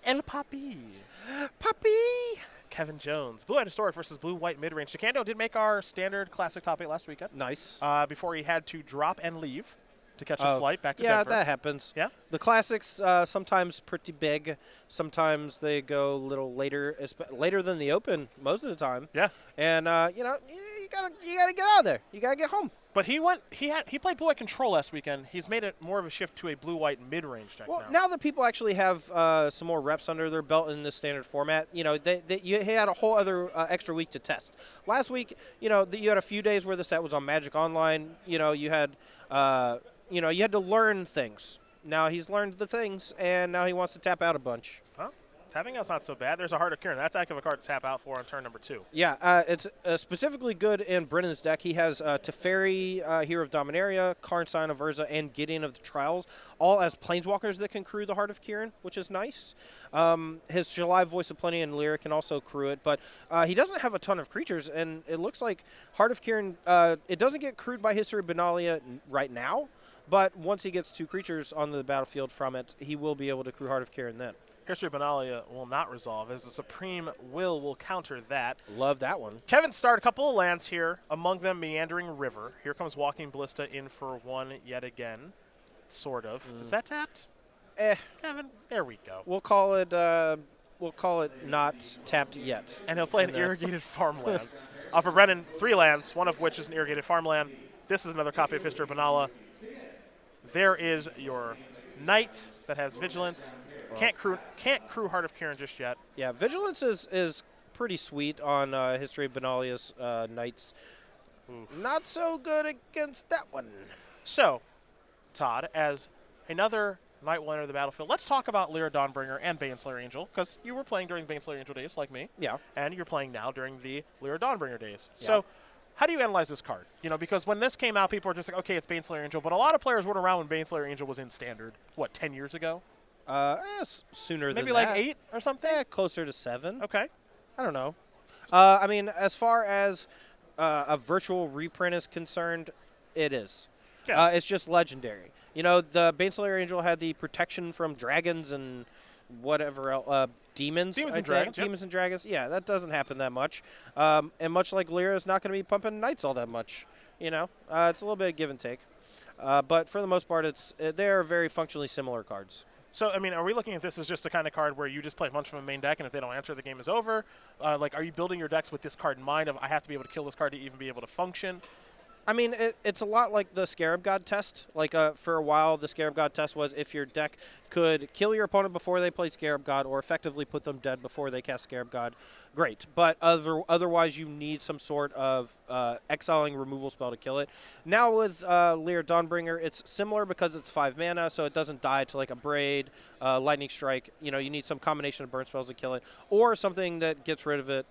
El Papi. Puppy! Kevin Jones. Blue-White Historic versus Blue-White Midrange. DeCandio did make our standard classic top 8 last weekend. Nice. Before he had to drop and leave to catch a Oh, flight back to yeah, Denver. that happens. Yeah? The classics sometimes pretty big. Sometimes they go a little later, later than the Open most of the time. Yeah. And you know, you gotta get out of there. You gotta get home. But he played Blue-White Control last weekend. He's made it more of a shift to a Blue-White mid-range deck Well, now. now that people actually have some more reps under their belt in this standard format, you know, you had a whole other extra week to test. Last week, you know, you had a few days where the set was on Magic Online. You know, you had to learn things. Now he's learned the things, and now he wants to tap out a bunch. Well, tapping out's not so bad. There's a Heart of Kieran. That's a heck of a card to tap out for on turn number 2. Yeah, it's specifically good in Brennan's deck. He has Teferi, Hero of Dominaria, Karn Sign of Urza, and Gideon of the Trials, all as planeswalkers that can crew the Heart of Kieran, which is nice. His July Voice of Plenty and Lyric can also crew it, but he doesn't have a ton of creatures, and it looks like Heart of Kieran, it doesn't get crewed by History of Benalia right now, but once he gets 2 creatures on the battlefield from it, he will be able to crew Heart of Kieran then. History of Benalia will not resolve, as the Supreme will counter that. Love that one. Kevin started a couple of lands here, among them Meandering River. Here comes Walking Ballista in for 1 yet again, sort of. Is that tapped? Kevin, there we go. We'll call it not tapped yet. And he'll play an Irrigated Farmland. For Brennan, 3 lands, one of which is an Irrigated Farmland. This is another copy of History of Benalia. There is your Knight that has Vigilance. Can't crew Heart of Kieran just yet. Yeah, Vigilance is pretty sweet on History of Benalia's Knights. Oof. Not so good against that one. So, Todd, as another Knight will enter the battlefield, let's talk about Lyra Dawnbringer and Baneslayer Angel, because you were playing during Baneslayer Angel days, like me. Yeah. And you're playing now during the Lyra Dawnbringer days. Yeah. So, how do you analyze this card? You know, because when this came out, people were just like, okay, it's Baneslayer Angel, but a lot of players weren't around when Baneslayer Angel was in Standard, 10 years ago? Sooner than Maybe that. like 8 or something? Yeah, closer to 7. Okay. I don't know. I mean, as far as a virtual reprint is concerned, it is. Yeah. It's just legendary. You know, the Baneslayer Angel had the protection from dragons and whatever else. Demons and dragons. Yep. Demons and dragons. Yeah, that doesn't happen that much. And much like Lyra is not going to be pumping Knights all that much. You know, it's a little bit of give and take. But for the most part, they're very functionally similar cards. So, I mean, are we looking at this as just the kind of card where you just play a bunch from a main deck, and if they don't answer, the game is over? Like, are you building your decks with this card in mind of, I have to be able to kill this card to even be able to function? I mean, it's a lot like the Scarab God test. Like, for a while, the Scarab God test was if your deck could kill your opponent before they played Scarab God or effectively put them dead before they cast Scarab God, great. But otherwise, you need some sort of exiling removal spell to kill it. Now with Lyra Dawnbringer, it's similar because it's 5 mana, so it doesn't die to like a Braid, Lightning Strike. You know, you need some combination of burn spells to kill it, or something that gets rid of it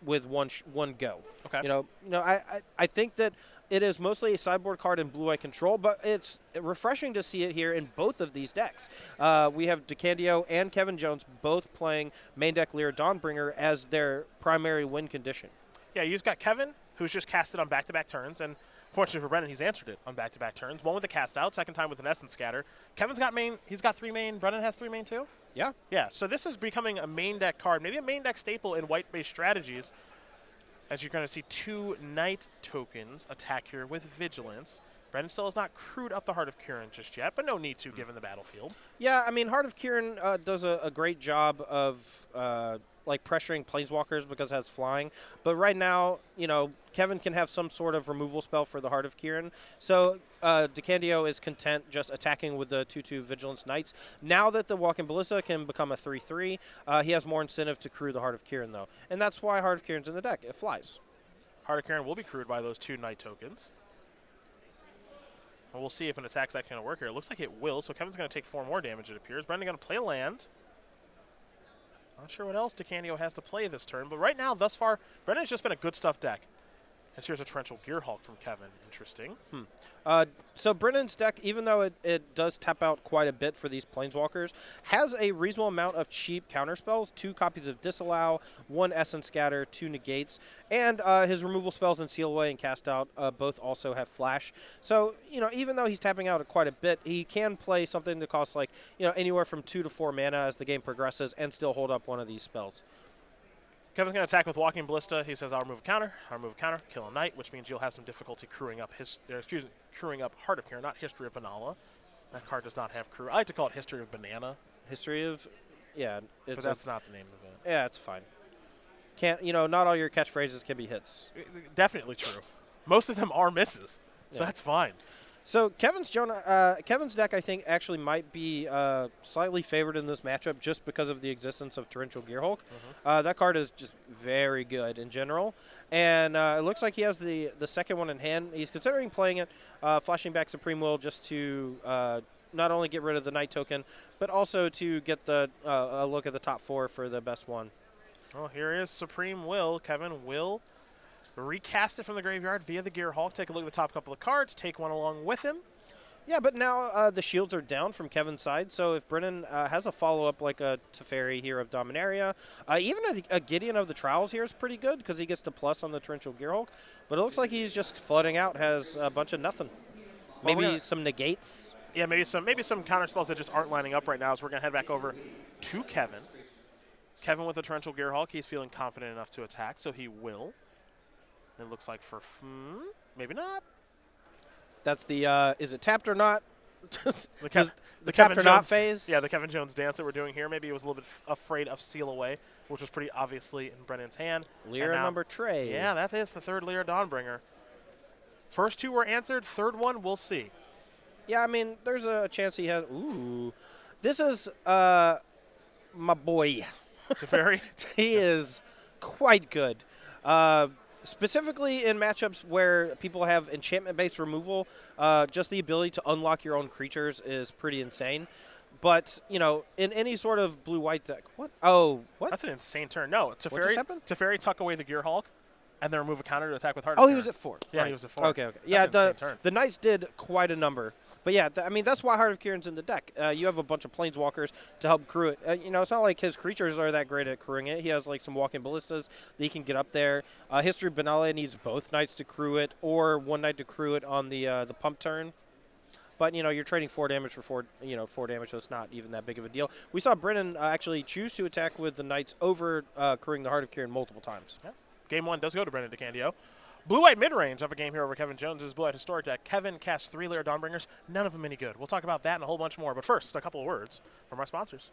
with one go. Okay. You know, I think that it is mostly a sideboard card in Blue-White Control, but it's refreshing to see it here in both of these decks. We have DeCandio and Kevin Jones both playing main deck Lyra Dawnbringer as their primary win condition. Yeah, you've got Kevin, who's just cast it on back-to-back turns, and fortunately for Brennan, he's answered it on back-to-back turns. One with a cast out, second time with an Essence Scatter. Kevin's got main, he's got 3 main, Brennan has 3 main too? Yeah. Yeah, so this is becoming a main deck card, maybe a main deck staple in white-based strategies, as you're going to see 2 Knight tokens attack here with Vigilance. Brennan still has not crewed up the Heart of Kieran just yet, but no need to given the battlefield. Yeah, I mean, Heart of Kieran does a great job of like pressuring planeswalkers because it has flying. But right now, you know, Kevin can have some sort of removal spell for the Heart of Kieran. So DeCandio is content just attacking with the 2/2 Vigilance Knights. Now that the Walking Ballista can become a 3/3, he has more incentive to crew the Heart of Kieran, though. And that's why Heart of Kieran's in the deck. It flies. Heart of Kieran will be crewed by those 2 Knight tokens. And we'll see if an attack's actually going to work here. It looks like it will, so Kevin's going to take 4 more damage, it appears. Brendan going to play land. Not sure what else DeCandio has to play this turn, but right now, thus far, Brendan's just been a good stuff deck. As here's a Torrential Gearhulk from Kevin. Interesting. So Brennan's deck, even though it does tap out quite a bit for these Planeswalkers, has a reasonable amount of cheap counterspells. 2 copies of Disallow, 1 Essence Scatter, 2 Negates, and his removal spells and Seal Away and Cast Out both also have Flash. So, even though he's tapping out quite a bit, he can play something that costs like, anywhere from 2 to 4 mana as the game progresses and still hold up one of these spells. Kevin's going to attack with Walking Ballista. He says, I'll remove a counter, kill a knight, which means you'll have some difficulty crewing up crewing up Heart of Kieran, not History of Banala. That card does not have crew. I like to call it History of Banana. History of, yeah. But that's not the name of it. Yeah, it's fine. Can't, not all your catchphrases can be hits. Definitely true. Most of them are misses, so that's fine. So Kevin's deck, I think, actually might be slightly favored in this matchup just because of the existence of Torrential Gearhulk. That card is just very good in general, and it looks like he has the second one in hand. He's considering playing it, flashing back Supreme Will just to not only get rid of the Knight token, but also to get a look at the top 4 for the best one. Well, here is Supreme Will. Kevin will recast it from the graveyard via the Gearhulk. Take a look at the top couple of cards. Take one along with him. Yeah, but now the shields are down from Kevin's side, so if Brennan has a follow-up like a Teferi here of Dominaria, even a Gideon of the Trials here is pretty good because he gets the plus on the Torrential Gearhulk, but it looks like he's just flooding out, has a bunch of nothing. Well, maybe some negates. Yeah, maybe some counter spells that just aren't lining up right now, so we're going to head back over to Kevin. Kevin with the Torrential Gearhulk, he's feeling confident enough to attack, so he will. It looks like for maybe not. That's the is it tapped or not? the Kevin tapped or not phase. Yeah, the Kevin Jones dance that we're doing here. Maybe he was a little bit afraid of Seal Away, which was pretty obviously in Brennan's hand. Lyra number trade. Yeah, that is the 3rd Lyra Dawnbringer. First 2 were answered. 3rd one, we'll see. Yeah, I mean, there's a chance he has. Ooh, this is my boy. Teferi. He is quite good. Specifically in matchups where people have enchantment-based removal, just the ability to unlock your own creatures is pretty insane. But, in any sort of blue-white deck. What? Oh, what? That's an insane turn. No, What just happened? Teferi tuck away the Gearhulk and then remove a counter to attack with Heart. Oh, he was at 4. Yeah, right. he was at 4. Okay. Yeah, That's an insane turn. the Knights did quite a number. But yeah, I mean, that's why Heart of Kieran's in the deck. You have a bunch of Planeswalkers to help crew it. It's not like his creatures are that great at crewing it. He has like some walking ballistas that he can get up there. History of Banala needs both Knights to crew it or 1 Knight to crew it on the pump turn. But, you're trading 4 damage for 4 damage, so it's not even that big of a deal. We saw Brennan actually choose to attack with the Knights over crewing the Heart of Kieran multiple times. Yeah. Game 1 does go to Brennan DeCandio. Blue-White mid-range up a game here over Kevin Jones' Blue-White Historic deck. Kevin casts 3 Lyra Dawnbringers, none of them any good. We'll talk about that and a whole bunch more. But first, a couple of words from our sponsors.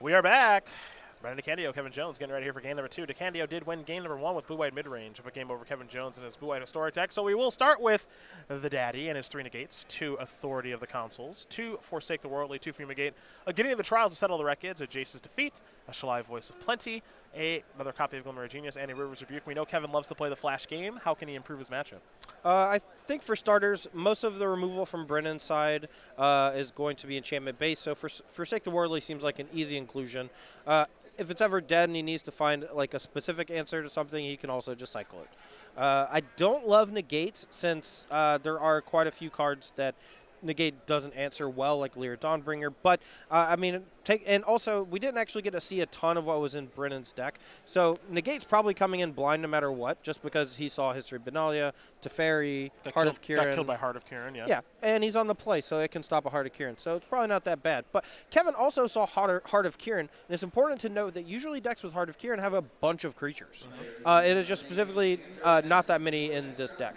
We are back. Brennan DeCandio, Kevin Jones getting ready here for game number 2. DeCandio did win game number 1 with blue-white mid-range, a game over Kevin Jones and his blue-white historic deck. So we will start with the Daddy and his 3 negates, 2 Authority of the Consoles, 2 Forsake the Worldly, 2 Fumigate, a Getting of the Trials to Settle the Wreckage, a Jace's Defeat, a Shalai Voice of Plenty, another copy of Glimmer of Genius, and a River's Rebuke. We know Kevin loves to play the Flash game. How can he improve his matchup? I think for starters, most of the removal from Brennan's side is going to be enchantment based. So Forsake the Worldly seems like an easy inclusion. If it's ever dead and he needs to find like a specific answer to something, he can also just cycle it. I don't love negates since there are quite a few cards that negate doesn't answer well, like Lear Dawnbringer. But I mean, and also we didn't actually get to see a ton of what was in Brennan's deck. So negate's probably coming in blind no matter what, just because he saw History of Benalia, Teferi, Heart of Kiran. Got killed by Heart of Kiran, yeah. Yeah, and he's on the play, so it can stop a Heart of Kiran. So it's probably not that bad. But Kevin also saw Heart of Kiran, and it's important to note that usually decks with Heart of Kiran have a bunch of creatures. It is just specifically not that many in this deck.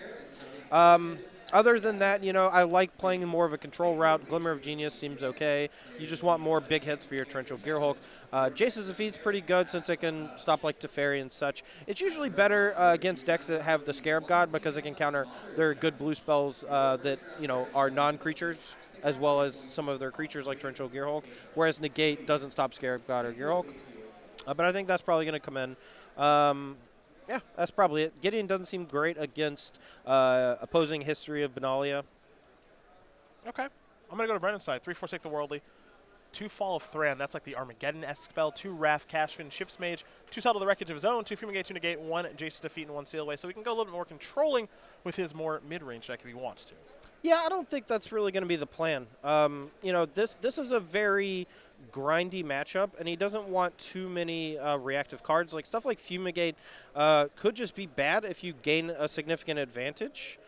Other than that, you know, I like playing more of a control route. Glimmer of Genius seems okay. You just want more big hits for your Torrential Gearhulk. Jace's Defeat's pretty good since it can stop like Teferi and such. It's usually better against decks that have the Scarab God because it can counter their good blue spells that, you know, are non-creatures, as well as some of their creatures like Torrential Gearhulk, whereas Negate doesn't stop Scarab God or Gearhulk. But I think that's probably going to come in. Yeah, that's probably it. Gideon doesn't seem great against opposing History of Benalia. Okay. I'm going to go to Brennan's side. 3 Forsake the Worldly, 2 Fall of Thran. That's like the Armageddon-esque spell. 2 Wrath, Cashfin, Ship's Mage, 2 Settle the Wreckage of his own, 2 Fumigate, 2 Negate, 1 Jace's Defeat, and 1 Seal Away. So we can go a little bit more controlling with his more mid-range deck if he wants to. Yeah, I don't think that's really going to be the plan. You know, this is a very grindy matchup, and he doesn't want too many reactive cards. Like stuff like Fumigate could just be bad if you gain a significant advantage.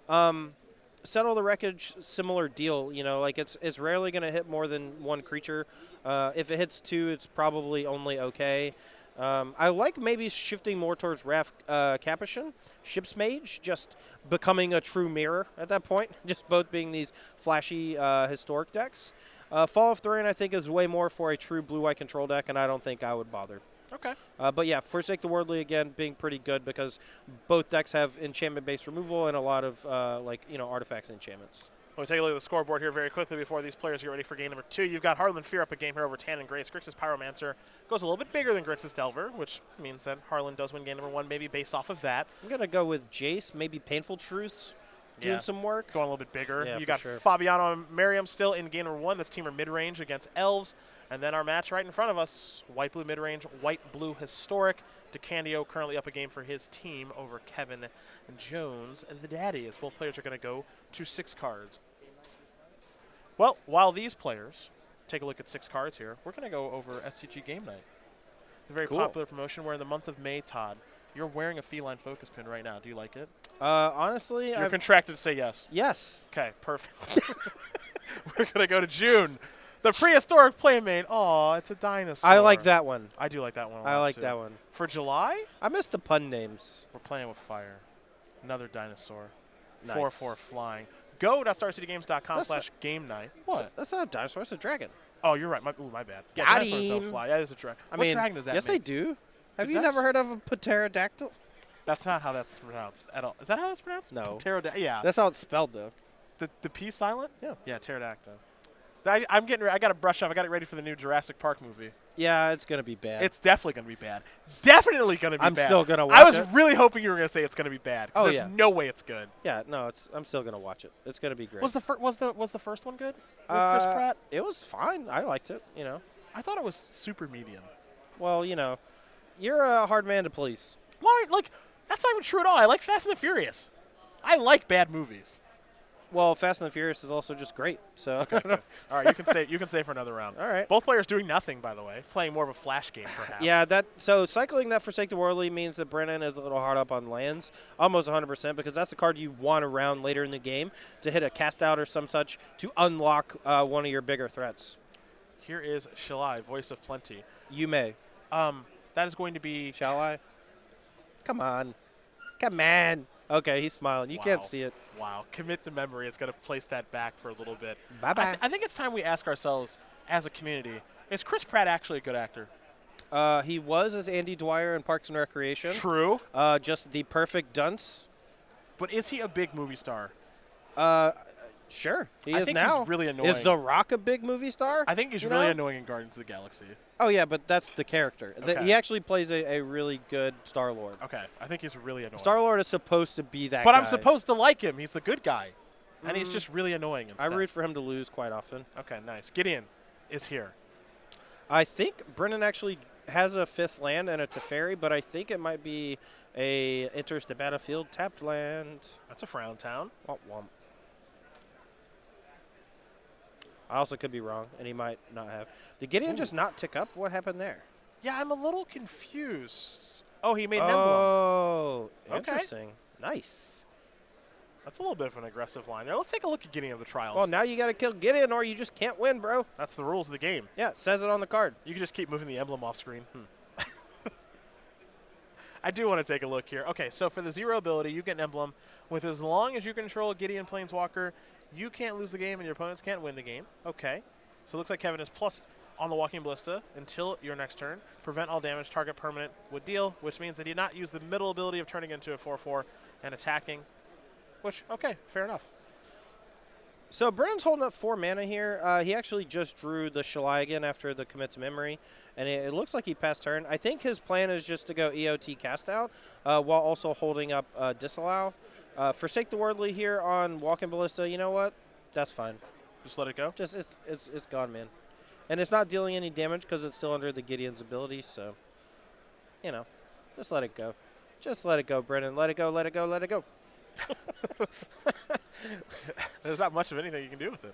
Settle the Wreckage, similar deal. You know, like it's rarely going to hit more than 1 creature. If it hits 2, it's probably only okay. I like maybe shifting more towards Wrath Capuchin, Ship's Mage, just becoming a true mirror at that point, just both being these flashy historic decks. Fall of Thran, I think, is way more for a true blue-white control deck, and I don't think I would bother. Okay. But yeah, Forsake the Worldly, again, being pretty good because both decks have enchantment-based removal and a lot of, artifacts and enchantments. We'll take a look at the scoreboard here very quickly before these players get ready for game number 2. You've got Harlan Fear up a game here over Tan and Grace. Grixis Pyromancer goes a little bit bigger than Grixis Delver, which means that Harlan does win game number 1, maybe based off of that. I'm going to go with Jace, maybe Painful Truths, doing some work. Going a little bit bigger. Yeah, you got sure. Fabiano and Merriam still in game number 1. That's teamer mid-range against Elves. And then our match right in front of us, white-blue mid-range, white-blue historic. DeCandio currently up a game for his team over Kevin Jones, the Daddy, as both players are going to go to 6 cards. Well, while these players take a look at 6 cards here, we're going to go over SCG Game Night. It's a very popular promotion. We're in the month of May, Todd. You're wearing a feline focus pin right now. Do you like it? Honestly, You're contracted to say yes. Yes. Okay, perfect. We're going to go to June. The prehistoric playmate. Oh, it's a dinosaur. I like that one. I do like that one a lot, I like too. that one. For July, I missed the pun names. we're playing with fire. Another dinosaur. Nice. 4/4 flying. Go.starcitygames.com/game night. What? That's not a dinosaur. It's a dragon. Oh, you're right. My bad. Yeah, Got dinosaurs don't him. fly. That is a dragon. I What mean, dragon does that yes, make? they do. Have It you does? never heard of a pterodactyl? That's not how that's pronounced at all. Is that how that's pronounced? No. Yeah. That's how it's spelled, though. The P silent? Yeah. Yeah, pterodactyl. I'm getting. I got to brush up. I got it ready for the new Jurassic Park movie. Yeah, it's going to be bad. It's definitely going to be bad. Definitely going to be I'm bad. still going to watch I was it. really hoping you were going to say it's going to be bad. 'Cause Oh, there's yeah. no way it's good. Yeah, no, I'm still going to watch it. It's going to be great. Was the first one good with Chris Pratt? It was fine. I liked it, you know. I thought it was super medium. Well, you know, you're a hard man to please. Why? Like, that's not even true at all. I like Fast and the Furious. I like bad movies. Well, Fast and the Furious is also just great. So Okay, good. All right, you can stay for another round. All right. Both players doing nothing, by the way, playing more of a flash game, perhaps. Yeah, so cycling that Forsake the Worldly means that Brennan is a little hard up on lands, almost 100%, because that's the card you want around later in the game to hit a cast out or some such to unlock one of your bigger threats. Here is Shalai, Voice of Plenty. You may. That is going to be. Shall I? Come on. Come on. Okay, he's smiling. You can't Wow. see it. Wow. Commit to memory is going to place that back for a little bit. Bye-bye. I think it's time we ask ourselves, as a community, Is Chris Pratt actually a good actor? He was as Andy Dwyer in Parks and Recreation. True. Just the perfect dunce. But is he a big movie star? Sure. He I is think now. he's really annoying. Is The Rock a big movie star? I think he's You really know? annoying in Guardians of the Galaxy. Oh, yeah, but that's the character. Okay. He actually plays a really good Star-Lord. Okay, I think he's really annoying. Star-Lord is supposed to be that But guy. I'm supposed to like him. He's the good guy. And he's just really annoying and I stuff. root for him to lose quite often. Okay, nice. Gideon is here. I think Brennan actually has a 5th land, and it's a fairy, but I think it might be a enters the battlefield tapped land. That's a frown town. Womp womp. I also could be wrong, and he might not have. Did Gideon just not tick up? What happened there? Yeah, I'm a little confused. Oh, he made an emblem. Oh, Okay. interesting. Nice. That's a little bit of an aggressive line there. Let's take a look at Gideon of the Trials. Well, now you got to kill Gideon, or you just can't win, bro. That's the rules of the game. Yeah, it says it on the card. You can just keep moving the emblem off screen. I do want to take a look here. Okay, so for the 0 ability, you get an emblem with as long as you control a Gideon Planeswalker, you can't lose the game and your opponents can't win the game. Okay. So it looks like Kevin is plus on the Walking Ballista until your next turn. Prevent all damage target permanent would deal, which means that he did not use the middle ability of turning into a 4/4 and attacking, which, okay, fair enough. So Brennan's holding up 4 mana here. He actually just drew the Shalai again after the Commits Memory, and it looks like he passed turn. I think his plan is just to go EOT Cast Out while also holding up Disallow. Forsake the Worldly here on Walking Ballista. You know what? That's fine. Just let it go. Just it's gone, man. And it's not dealing any damage because it's still under the Gideon's ability. So, you know, just let it go. Just let it go, Brennan. Let it go. Let it go. Let it go. There's not much of anything you can do with it.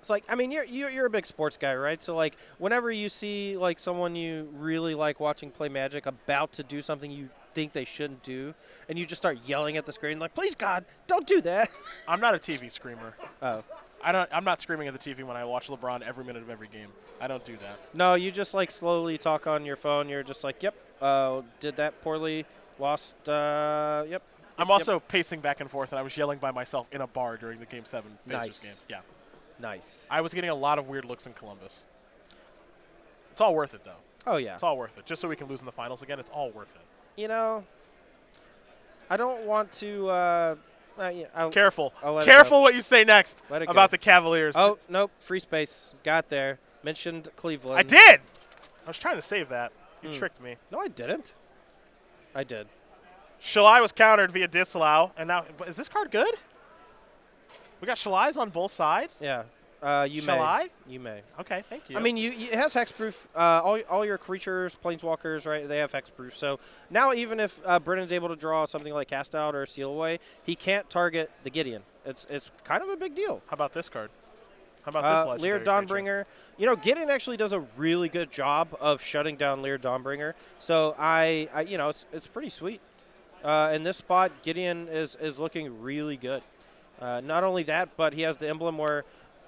It's like, I mean, you're a big sports guy, right? So like, whenever you see like someone you really like watching play Magic about to do something you think they shouldn't do, and you just start yelling at the screen like, "Please God, don't do that." I'm not a TV screamer. Oh. I'm not screaming at the TV when I watch LeBron every minute of every game. I don't do that. No, you just like slowly talk on your phone. You're just like, "Yep, did that poorly, lost, yep." I'm also pacing back and forth, and I was yelling by myself in a bar during the Game 7 Pacers game. Yeah. Nice. I was getting a lot of weird looks in Columbus. It's all worth it, though. Oh, yeah. It's all worth it. Just so we can lose in the finals again, it's all worth it. You know, I don't want to Careful. I'll let it Careful go. what you say next Let it about go. the Cavaliers. Oh, nope. Free space. Got there. Mentioned Cleveland. I did! I was trying to save that. You tricked me. No, I didn't. I did. Shalai was countered via Disallow, and now is this card good? We got Shalai's on both sides. Yeah. You Shall may. I? You may. Okay, thank you. I mean, it has hexproof. All your creatures, planeswalkers, right? They have hexproof. So now, even if Brennan's able to draw something like Cast Out or Seal Away, he can't target the Gideon. It's kind of a big deal. How about this card? How about this Lear legendary creature? Dawnbringer. You know, Gideon actually does a really good job of shutting down Lear Dawnbringer. So I you know, it's pretty sweet. In this spot, Gideon is looking really good. Not only that, but he has the emblem where,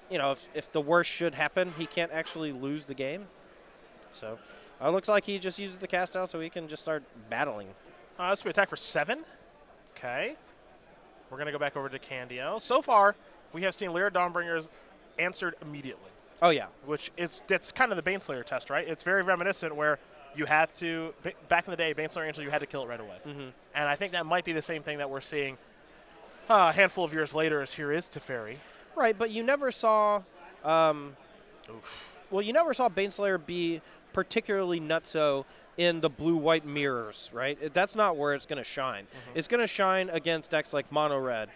you know, if the worst should happen, he can't actually lose the game. So it looks like he just uses the Cast Out so he can just start battling. This will be attack for 7. Okay. We're going to go back over to DeCandio. So far, we have seen Lear Dawnbringers answered immediately, Oh, yeah. which that's kind of the Baneslayer test, right? It's very reminiscent where you had to, back in the day, Baneslayer Angel, you had to kill it right away. Mm-hmm. And I think that might be the same thing that we're seeing a handful of years later as here is Teferi. Right, but you never saw you never saw Baneslayer be particularly nutso in the blue-white mirrors, right? That's not where it's going to shine. Mm-hmm. It's going to shine against decks like mono-red,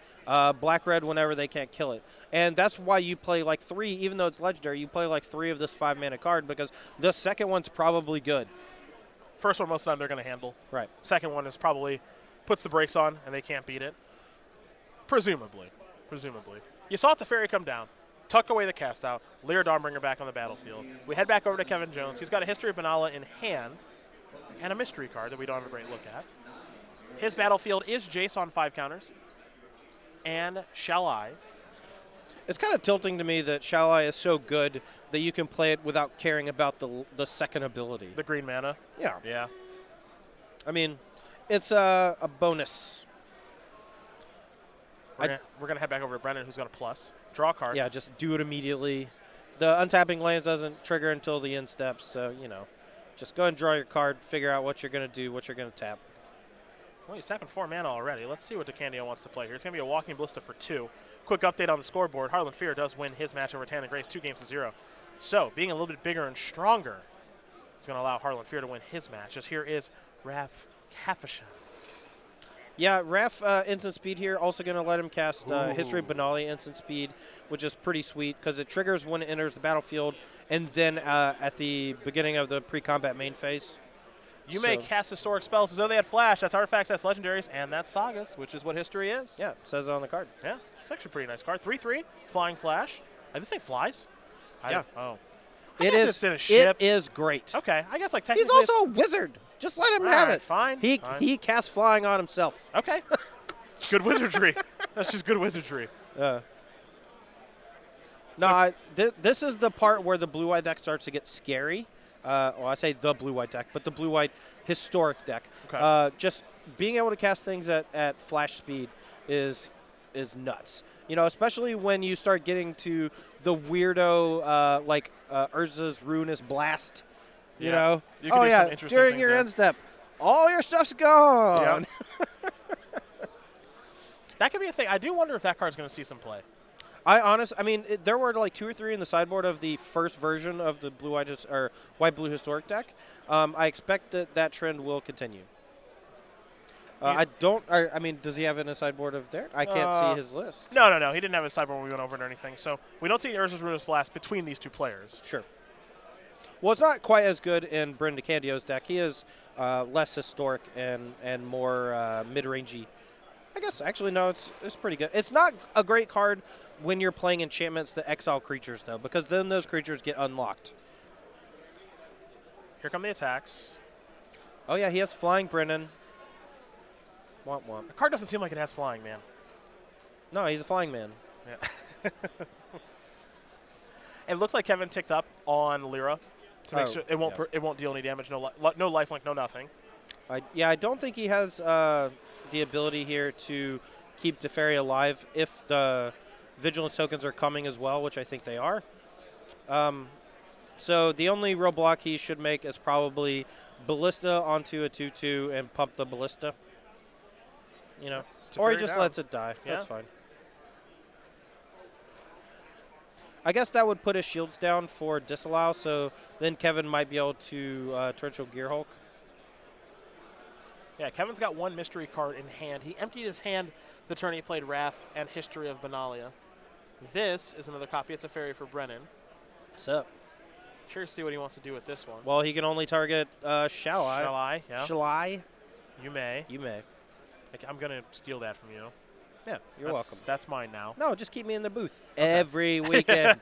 black-red whenever they can't kill it. And that's why you play like 3, even though it's legendary, you play like 3 of this 5-mana card because the second one's probably good. First one, most of the time, they're going to handle. Right. Second one is probably puts the brakes on and they can't beat it. Presumably. You saw Teferi come down, tuck away the Cast Out, Lear Dawnbringer back on the battlefield. We head back over to Kevin Jones. He's got a History of Benalla in hand and a mystery card that we don't have a great look at. His battlefield is Jace on 5 counters and Shalai. It's kind of tilting to me that Shalai is so good that you can play it without caring about the second ability. The green mana. Yeah. Yeah. I mean, it's a bonus. We're gonna head back over to Brennan, who's got a plus. Draw a card. Yeah, just do it immediately. the untapping lands doesn't trigger until the end steps, so, just go ahead and draw your card, figure out what you're going to do, what you're going to tap. Well, he's tapping 4 mana already. Let's see what DeCandio wants to play here. It's going to be a Walking Ballista for 2. Quick update on the scoreboard. Harlan Fear does win his match over Tan and Grace 2-0. So, being a little bit bigger and stronger, it's going to allow Harlan Fear to win his match. As here is Raph Kapashan. Yeah, Raph instant speed here. Also going to let him cast History of Benalia instant speed, which is pretty sweet because it triggers when it enters the battlefield and then at the beginning of the pre-combat main phase. You may cast historic spells as though they had flash. That's artifacts, that's legendaries, and that's sagas, which is what history is. Yeah, it says it on the card. Yeah, it's actually a pretty nice card. 3/3, flying flash. This thing flies? Yeah. It's in a ship. It is great. Okay, I guess like technically he's also a wizard. Just let him have it. Fine. He casts flying on himself. Okay. It's good wizardry. That's just good wizardry. This is the part where the blue-white deck starts to get scary. Well, I say the blue-white deck, but the blue-white historic deck. Okay. Just being able to cast things at flash speed is nuts. Especially when you start getting to the weirdo like Urza's Ruinous Blast. You know? You can do some interesting during things your there. end step, all your stuff's gone. Yep. That could be a thing. I do wonder if that card's going to see some play. There were like 2 or 3 in the sideboard of the first version of the white-blue historic deck. I expect that trend will continue. Does he have it in a sideboard of there? I can't see his list. No. He didn't have a sideboard when we went over it or anything. So we don't see Urza's Ruinous Blast between these two players. Sure. Well, it's not quite as good in Bryn DeCandio's deck. He is less historic and more mid-rangey. I guess, actually, no, it's pretty good. It's not a great card when you're playing enchantments that exile creatures, though, because then those creatures get unlocked. Here come the attacks. Oh, yeah, he has Flying Brennan. Womp womp. The card doesn't seem like it has flying, man. No, he's a flying man. Yeah. It looks like Kevin ticked up on Lyra to make sure it won't deal any damage, no lifelink, no nothing. I don't think he has the ability here to keep Teferi alive if the Vigilance tokens are coming as well, which I think they are. So the only real block he should make is probably Ballista onto a 2/2 and pump the Ballista. Or he just lets it die. Yeah. That's fine. I guess that would put his shields down for disallow, so then Kevin might be able to Torrential Gearhulk. Yeah, Kevin's got 1 mystery card in hand. He emptied his hand the turn he played Wrath and History of Benalia. This is another copy. It's a fairy for Brennan. What's up? Curious to see what he wants to do with this one. Well, he can only target Shall I? Shall I? Yeah. Shall I? You may. You may. I'm going to steal that from you. Yeah, you're welcome. That's mine now. No, just keep me in the booth every weekend.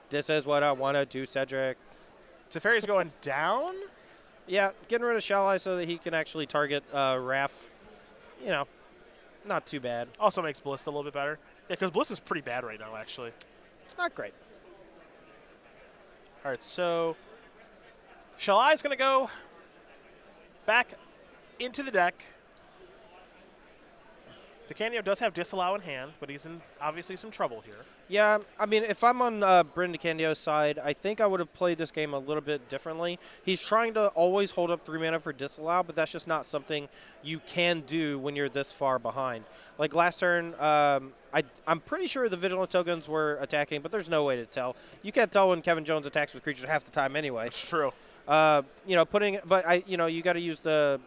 This is what I want to do, Cedric. Teferi's going down? Yeah, getting rid of Shall I so that he can actually target Raph. Not too bad. Also makes Ballista a little bit better. Yeah, because Ballista's pretty bad right now, actually. It's not great. All right, so Shall I's going to go back into the deck. DeCandio does have Disallow in hand, but he's in obviously some trouble here. Yeah, if I'm on Bryn DeCandio's side, I think I would have played this game a little bit differently. He's trying to always hold up 3 mana for Disallow, but that's just not something you can do when you're this far behind. Like last turn, I'm pretty sure the Vigilant tokens were attacking, but there's no way to tell. You can't tell when Kevin Jones attacks with creatures half the time anyway. It's true. You got to use the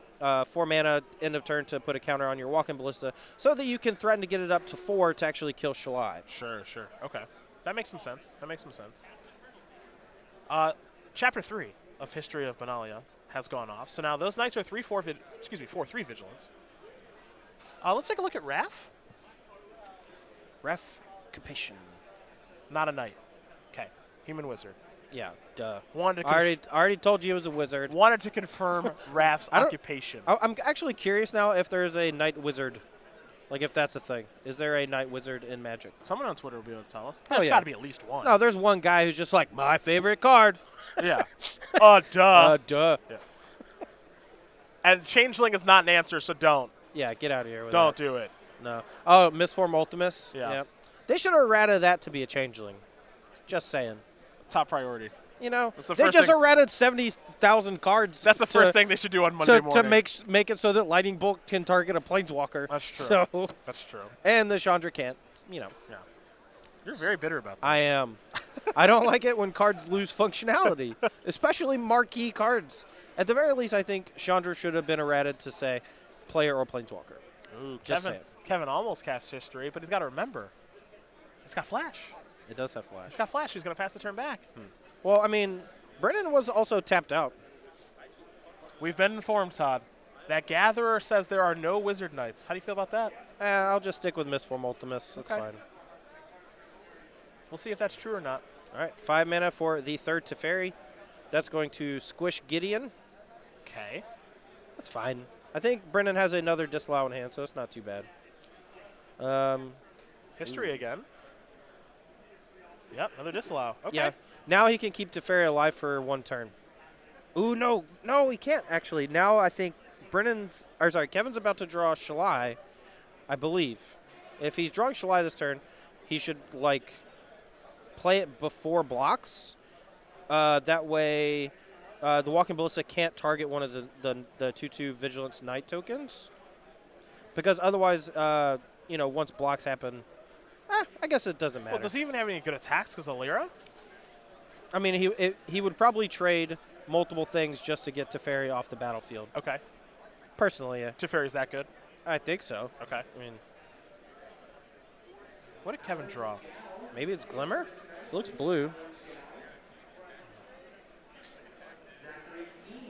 4 mana end of turn to put a counter on your Walking Ballista so that you can threaten to get it up to 4 to actually kill Shalai. Sure. Okay. That makes some sense. Chapter 3 of History of Benalia has gone off. So now those knights are 4/3 vigilance. Let's take a look at Raph. Raph Capation. Not a knight. Okay. Human wizard. Yeah, duh. I already told you he was a wizard. Wanted to confirm Raph's occupation. I'm actually curious now if there's a night wizard. Like, if that's a thing. Is there a night wizard in Magic? Someone on Twitter will be able to tell us. Oh, There's got to be at least one. No, there's one guy who's just like, my favorite card. Yeah. Duh. Yeah. And Changeling is not an answer, so don't. Yeah, get out of here with Don't that. do it. No. Oh, Misform Ultimus? Yeah. They should have errata that to be a Changeling. Just saying. top priority. You know, That's the they first just thing- errated 70,000 cards. That's the first thing they should do on Monday morning. To make it so that Lightning Bolt can target a Planeswalker. That's true. So, That's true. and the Chandra can't, you know. Yeah. You're very bitter about that. I am. I don't like it when cards lose functionality, especially marquee cards. At the very least, I think Chandra should have been errated to say player or Planeswalker. Ooh, Just Kevin almost cast history, but he's got to remember, it's got flash. It does have flash. It's got flash. He's going to pass the turn back. Well, I mean, Brennan was also tapped out. We've been informed, Todd. That Gatherer says there are no Wizard Knights. How do you feel about that? I'll just stick with Mistform Ultimus. That's Okay. fine. We'll see if that's true or not. All right, 5 mana for the third Teferi. That's going to squish Gideon. Okay. That's fine. I think Brennan has another disallow in hand, so it's not too bad. History again. Yep, another disallow. Okay. Yeah. Now he can keep Teferi alive for 1 turn. Ooh, no. No, he can't, actually. Now I think Kevin's about to draw Shalai, I believe. If he's drawing Shalai this turn, he should, like, play it before blocks. That way, the Walking Ballista can't target one of the 2/2 Vigilance Knight tokens. Because otherwise, once blocks happen, I guess it doesn't matter. Well, does he even have any good attacks because of Lyra? I mean, he would probably trade multiple things just to get Teferi off the battlefield. Okay. Personally, yeah. Teferi's that good? I think so. Okay. I mean, What did Kevin draw? maybe it's Glimmer? It looks blue.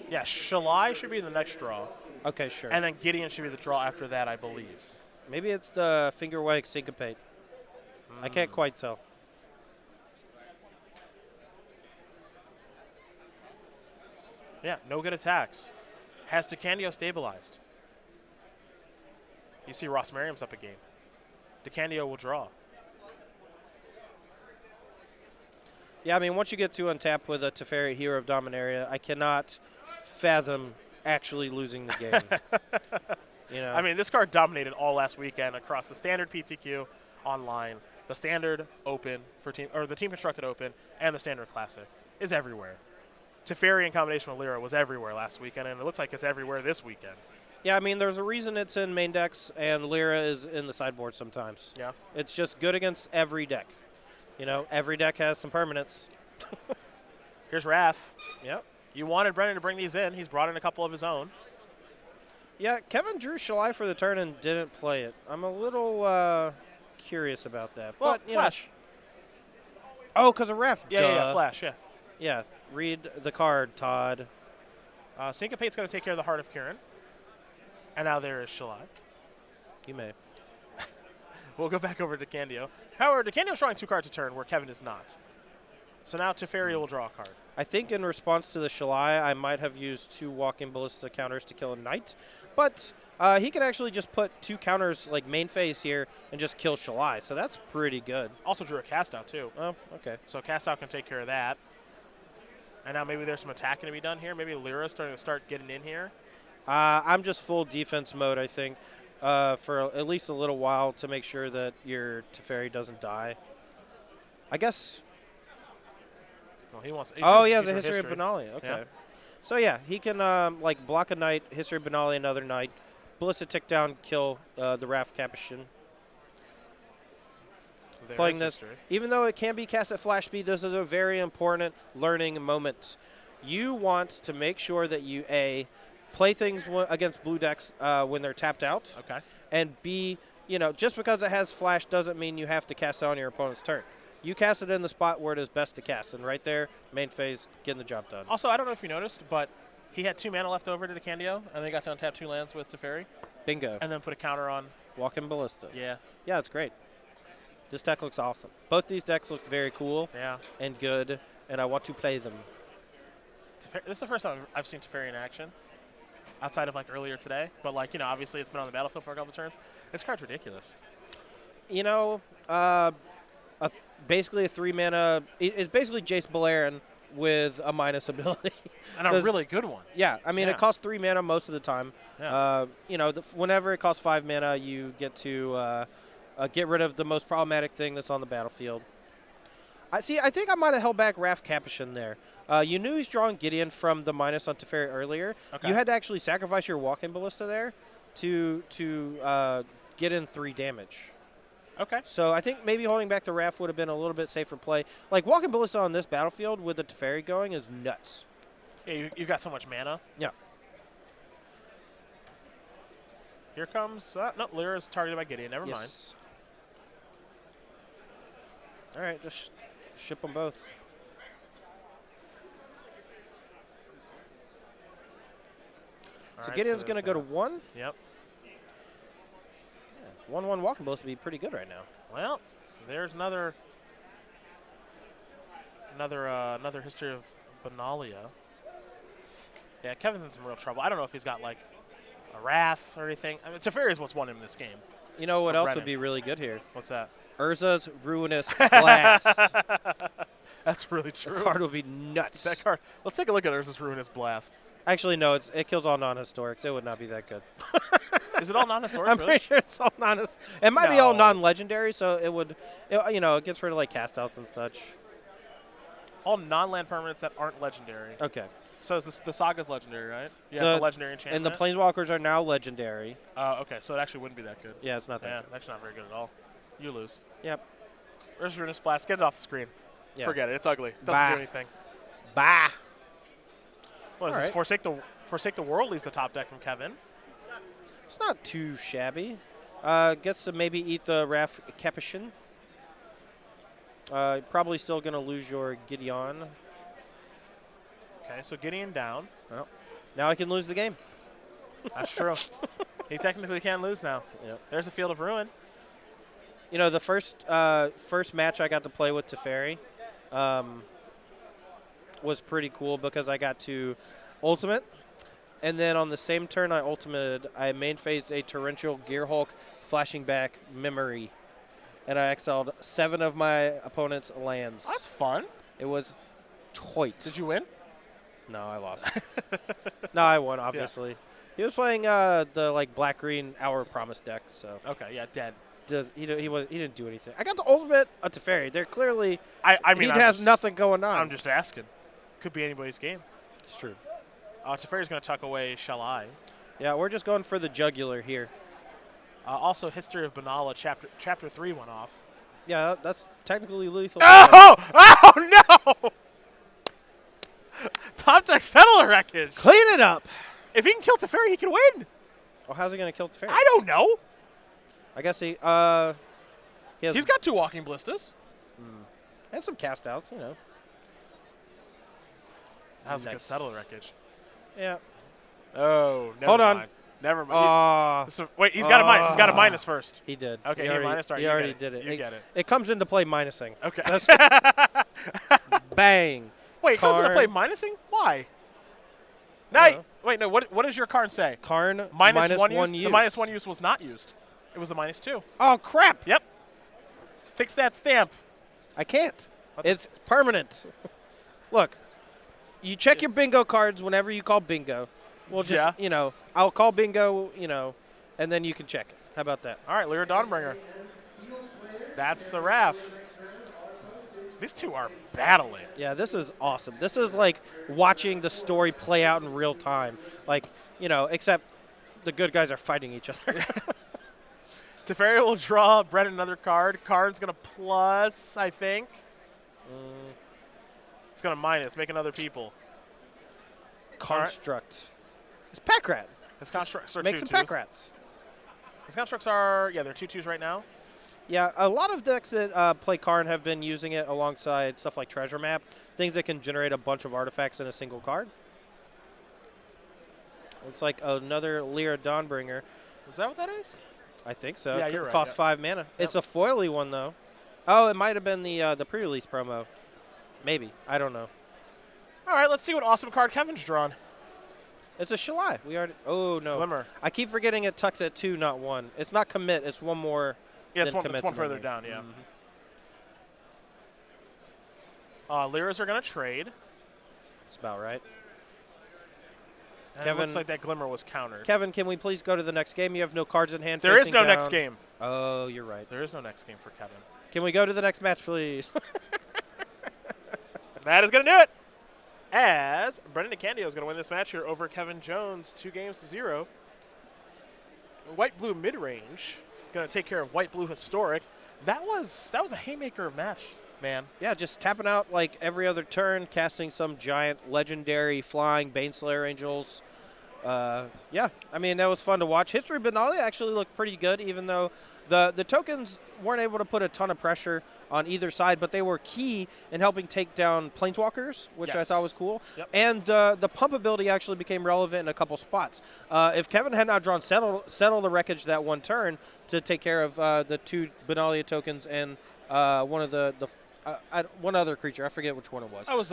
Yeah, Shalai should be the next draw. Okay, sure. And then Gideon should be the draw after that, I believe. Maybe it's the Finger Wag Syncopate. I can't quite tell. Yeah, no good attacks. Has DeCandio stabilized? You see Ross Merriam's up a game. DeCandio will draw. Yeah, I mean, once you get to untap with a Teferi Hero of Dominaria, I cannot fathom actually losing the game. I mean, this card dominated all last weekend across the standard PTQ online, the standard open the team constructed open, and the standard classic is everywhere. Teferi in combination with Lyra was everywhere last weekend, and it looks like it's everywhere this weekend. Yeah, I mean, there's a reason it's in main decks, and Lyra is in the sideboard sometimes. Yeah. It's just good against every deck. Every deck has some permanents. Here's Raph. Yep. You wanted Brennan to bring these in. He's brought in a couple of his own. Yeah, Kevin drew Shalai for the turn and didn't play it. I'm a little curious about that. Well, but, Flash. Oh, because of Ref. Yeah, Flash, yeah. Yeah, read the card, Todd. Syncopate's going to take care of the Heart of Kirin. And now there is Shalai. You may. We'll go back over to DeCandio. However, DeCandio's drawing 2 cards a turn where Kevin is not. So now Teferi will draw a card. I think in response to the Shalai, I might have used 2 Walking Ballista counters to kill a Knight. But he can actually just put 2 counters, like main phase here, and just kill Shalai. So that's pretty good. Also drew a cast out, too. Oh, okay. So cast out can take care of that. And now maybe there's some attacking to be done here. Maybe Lyra's starting to start getting in here. I'm just full defense mode, I think, for at least a little while to make sure that your Teferi doesn't die. I guess. Well, he has a History of Benalia. Okay. Yeah. So, yeah, he can, block a Knight, History of Benalia, another Knight, Ballista Tick Down, kill the Wrath Capuchin. Playing this, even though it can be cast at flash speed, this is a very important learning moment. You want to make sure that you, A, play things against blue decks when they're tapped out. Okay. And B, just because it has flash doesn't mean you have to cast it on your opponent's turn. You cast it in the spot where it is best to cast. And right there, main phase, getting the job done. Also, I don't know if you noticed, but he had 2 mana left over to DeCandio, and they got to untap 2 lands with Teferi. Bingo. And then put a counter on. Walking Ballista. Yeah. Yeah, it's great. This deck looks awesome. Both these decks look very cool and good, and I want to play them. This is the first time I've seen Teferi in action, outside of earlier today. But obviously it's been on the battlefield for a couple turns. This card's ridiculous. Basically a 3 mana. It's basically Jace Beleren with a minus ability. And a really good one. Yeah, I mean, it costs 3 mana most of the time. Yeah. Whenever it costs 5 mana, you get to get rid of the most problematic thing that's on the battlefield. I think I might have held back Raph Capuchin there. You knew he's drawing Gideon from the minus on Teferi earlier. Okay. You had to actually sacrifice your walk-in ballista there to get in 3 damage. Okay. So I think maybe holding back the Raph would have been a little bit safer play. Like, walk-in ballista on this battlefield with the Teferi going is nuts. Yeah, you've got so much mana. Yeah. Here comes... no, Lyra's targeted by Gideon. Never mind. Yes. All right, just ship them both. All So right, Gideon's going to there's go to that. 1. Yep. 1-1 walking ballista would be pretty good right now. Well, there's another history of Benalia. Yeah, Kevin's in some real trouble. I don't know if he's got like a Wrath or anything. I mean, Teferi is what's won him this game. You know what For else Brennan. would be really good here? What's that? Urza's Ruinous Blast. That's really true. The card would be nuts. That card. Let's take a look at Urza's Ruinous Blast. Actually, no, it kills all non-historics. It would not be that good. Is it all non-historic? I'm really? pretty sure it's all It might be all No. non-legendary, so it gets rid of like cast outs and such. All non-land permanents that aren't legendary. Okay. So is the Saga's legendary, right? Yeah, The- it's a legendary enchantment. And the Planeswalkers are now legendary. Okay, so it actually wouldn't be that good. Yeah, it's not that Yeah, good. that's not very good at all. You lose. Yep. Urza's Ruinous Blast. Get it off the screen. Yeah. Forget it. It's ugly. Doesn't Bah. do anything. Bah. What is All this? right. Forsake the World leaves the top deck from Kevin. It's not too shabby. Gets to maybe eat the Raph Capuchin. Probably still going to lose your Gideon. Okay, so Gideon down. Well, now I can lose the game. That's true. He technically can lose now. Yep. There's a Field of Ruin. You know, the first match I got to play with Teferi was pretty cool because I got to ultimate, and then on the same turn I ultimated, I main phased a Torrential Gearhulk flashing back Memory, and I exiled 7 of my opponent's lands. That's fun. It was toit. Did you win? No, I lost. No, I won, obviously. He was playing the like black-green Hour Promise deck, so Okay, yeah, dead. he didn't do anything. I got the ultimate of Teferi. They're clearly I mean, he I'm has just- nothing going on. I'm just asking. Could be anybody's game. It's true. Teferi's going to tuck away Shall I. Yeah, we're just going for the jugular here. Also, History of Benalla Chapter 3 went off. Yeah, that's technically lethal. Oh! Oh, no! Top deck Settler Wreckage. Clean it up. If he can kill Teferi, he can win. Oh, how's he going to kill Teferi? I don't know. I guess he has He's got 2 Walking Ballistas. and some cast outs, you know. That was a good Nice. Settler Wreckage. Yeah. Oh, never Hold on. mind. Never mind. Oh, Wait, he's got a minus. He's got a minus first. he did. Okay, he he already, minus. All right, he you already get did it. You get it. It comes into play minusing. Okay. Bang. Wait, it comes into play Karn. minusing? Why? I No, don't wait, no. What does your card say? Karn Minus one one use. use. The minus 1 use was not used. It was the -2. Oh, crap. Yep. Fix that stamp. I can't. What? It's permanent. Look, you check your bingo cards whenever you call bingo. We'll just, Yeah. I'll call bingo, and then you can check it. How about that? All right, Lyra Dawnbringer. That's the ref. These two are battling. Yeah, this is awesome. This is like watching the story play out in real time. Like, except the good guys are fighting each other. Teferi will draw Brennan another card. Card's going to plus, I think. It's going to minus, make another people. Construct. It's pack rat. His constructs are Make 2/2s. some pack rats. His constructs are, they're 2/2s right now. Yeah, a lot of decks that play Karn have been using it alongside stuff like Treasure Map, things that can generate a bunch of artifacts in a single card. Looks like another Lyra Dawnbringer. Is that what that is? I think so. Yeah, you're right, Costs 5 mana. It's a foily one, though. Oh, it might have been the pre-release promo. Maybe. I don't know. All right, let's see what awesome card Kevin's drawn. It's a Shalai. We already. Oh, no. Glimmer. I keep forgetting it tucks at 2, not 1. It's not commit. It's one more. Yeah, it's than one, commit it's one to further memory. down, yeah. Mhm. Lyras are going to trade. That's about right. And it looks like that Glimmer was countered. Kevin, can we please go to the next game? You have no cards in hand. There is facing no next down. game. Oh, you're right. There is no next game for Kevin. Can we go to the next match, please? That is going to do it. As Brendan DeCandio is going to win this match here over Kevin Jones, 2-0. White-blue mid-range going to take care of white-blue historic. That was a haymaker of match, man. Yeah, just tapping out like every other turn, casting some giant legendary flying Baneslayer Angels. Yeah, I mean, that was fun to watch. History Benali actually looked pretty good, even though the tokens weren't able to put a ton of pressure on either side, but they were key in helping take down Planeswalkers, which I thought was cool. Yep. And the pump ability actually became relevant in a couple spots. If Kevin had not drawn Settle the Wreckage that one turn to take care of the 2 Benalia tokens and one of one other creature, I forget which one it was. That was